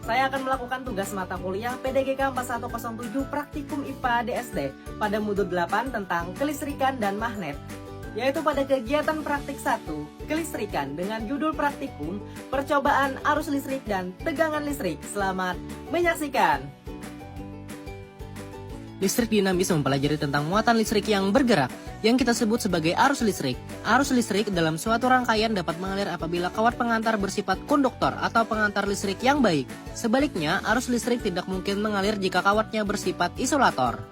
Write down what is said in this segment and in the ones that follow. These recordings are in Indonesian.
Saya akan melakukan tugas mata kuliah PDGK 4107 Praktikum IPA DSD pada modul 8 tentang kelistrikan dan magnet, yaitu pada kegiatan praktik 1, kelistrikan dengan judul praktikum percobaan arus listrik dan tegangan listrik. Selamat menyaksikan. Listrik dinamis mempelajari tentang muatan listrik yang bergerak, yang kita sebut sebagai arus listrik. Arus listrik dalam suatu rangkaian dapat mengalir apabila kawat pengantar bersifat konduktor atau pengantar listrik yang baik. Sebaliknya, arus listrik tidak mungkin mengalir jika kawatnya bersifat isolator.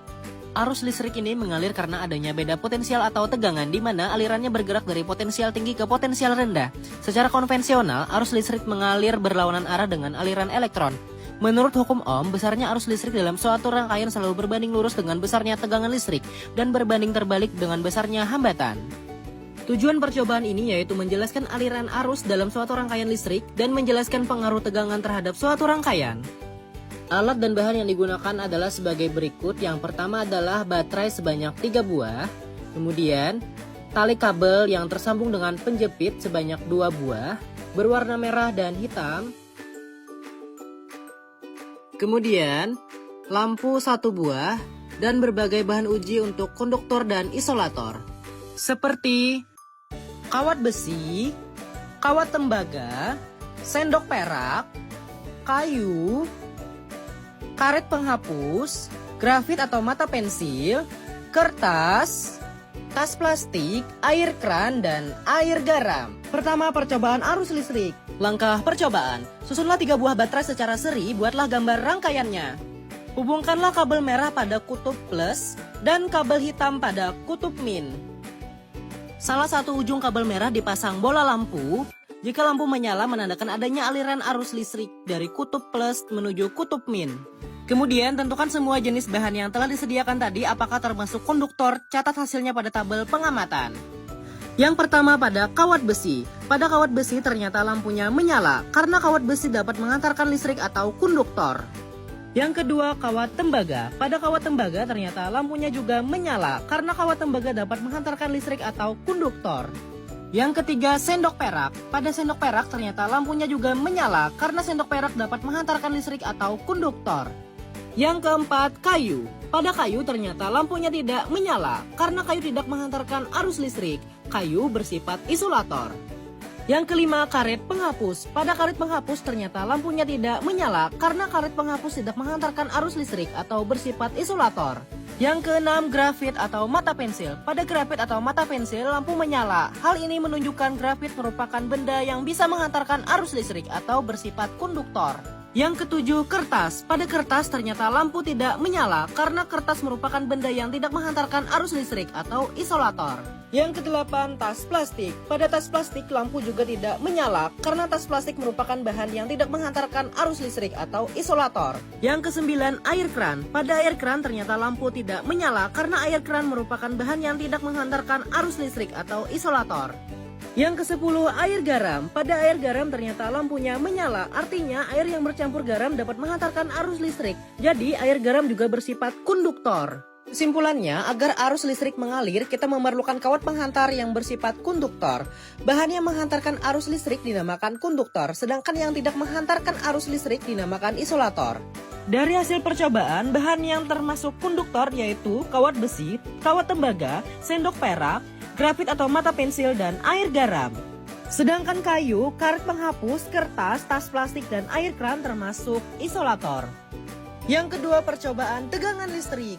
Arus listrik ini mengalir karena adanya beda potensial atau tegangan di mana alirannya bergerak dari potensial tinggi ke potensial rendah. Secara konvensional, arus listrik mengalir berlawanan arah dengan aliran elektron. Menurut hukum Ohm, besarnya arus listrik dalam suatu rangkaian selalu berbanding lurus dengan besarnya tegangan listrik dan berbanding terbalik dengan besarnya hambatan. Tujuan percobaan ini yaitu menjelaskan aliran arus dalam suatu rangkaian listrik dan menjelaskan pengaruh tegangan terhadap suatu rangkaian. Alat dan bahan yang digunakan adalah sebagai berikut. Yang pertama adalah baterai sebanyak 3 buah, kemudian tali kabel yang tersambung dengan penjepit sebanyak 2 buah, berwarna merah dan hitam, kemudian lampu 1 buah, dan berbagai bahan uji untuk konduktor dan isolator, seperti kawat besi, kawat tembaga, sendok perak, kayu, karet penghapus, grafit atau mata pensil, kertas, tas plastik, air kran, dan air garam. Pertama, percobaan arus listrik. Langkah percobaan: susunlah 3 buah baterai secara seri, buatlah gambar rangkaiannya. Hubungkanlah kabel merah pada kutub plus dan kabel hitam pada kutub min. Salah satu ujung kabel merah dipasang bola lampu. Jika lampu menyala menandakan adanya aliran arus listrik dari kutub plus menuju kutub min. Kemudian tentukan semua jenis bahan yang telah disediakan tadi apakah termasuk konduktor, catat hasilnya pada tabel pengamatan. Yang pertama pada kawat besi. Pada kawat besi ternyata lampunya menyala karena kawat besi dapat mengantarkan listrik atau konduktor. Yang kedua, kawat tembaga. Pada kawat tembaga ternyata lampunya juga menyala karena kawat tembaga dapat menghantarkan listrik atau konduktor. Yang ketiga, sendok perak. Pada sendok perak ternyata lampunya juga menyala karena sendok perak dapat menghantarkan listrik atau konduktor. Yang keempat, kayu. Pada kayu ternyata lampunya tidak menyala karena kayu tidak menghantarkan arus listrik. Kayu bersifat isolator. Yang kelima, karet penghapus. Pada karet penghapus ternyata lampunya tidak menyala karena karet penghapus tidak menghantarkan arus listrik atau bersifat isolator. Yang keenam, grafit atau mata pensil. Pada grafit atau mata pensil lampu menyala. Hal ini menunjukkan grafit merupakan benda yang bisa menghantarkan arus listrik atau bersifat konduktor. Yang ketujuh, kertas. Pada kertas ternyata lampu tidak menyala karena kertas merupakan benda yang tidak menghantarkan arus listrik atau isolator. Yang kedelapan, tas plastik. Pada tas plastik lampu juga tidak menyala karena tas plastik merupakan bahan yang tidak menghantarkan arus listrik atau isolator. Yang kesembilan, air kran. Pada air kran ternyata lampu tidak menyala karena air kran merupakan bahan yang tidak menghantarkan arus listrik atau isolator. Yang ke-10, air garam. Pada air garam ternyata lampunya menyala, artinya air yang bercampur garam dapat menghantarkan arus listrik. Jadi air garam juga bersifat konduktor. Kesimpulannya, agar arus listrik mengalir, kita memerlukan kawat penghantar yang bersifat konduktor. Bahan yang menghantarkan arus listrik dinamakan konduktor, sedangkan yang tidak menghantarkan arus listrik dinamakan isolator. Dari hasil percobaan, bahan yang termasuk konduktor yaitu kawat besi, kawat tembaga, sendok perak, grafit atau mata pensil, dan air garam. Sedangkan kayu, karet penghapus, kertas, tas plastik, dan air kran termasuk isolator. Yang kedua, percobaan tegangan listrik.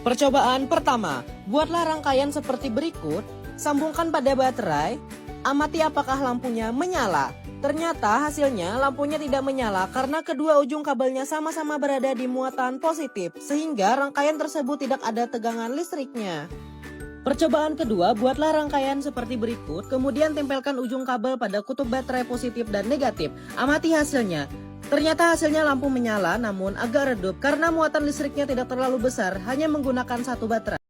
Percobaan pertama, buatlah rangkaian seperti berikut. Sambungkan pada baterai, amati apakah lampunya menyala. Ternyata hasilnya lampunya tidak menyala karena kedua ujung kabelnya sama-sama berada di muatan positif, sehingga rangkaian tersebut tidak ada tegangan listriknya. Percobaan kedua, buatlah rangkaian seperti berikut, kemudian tempelkan ujung kabel pada kutub baterai positif dan negatif. Amati hasilnya. Ternyata hasilnya lampu menyala namun agak redup karena muatan listriknya tidak terlalu besar, hanya menggunakan satu baterai.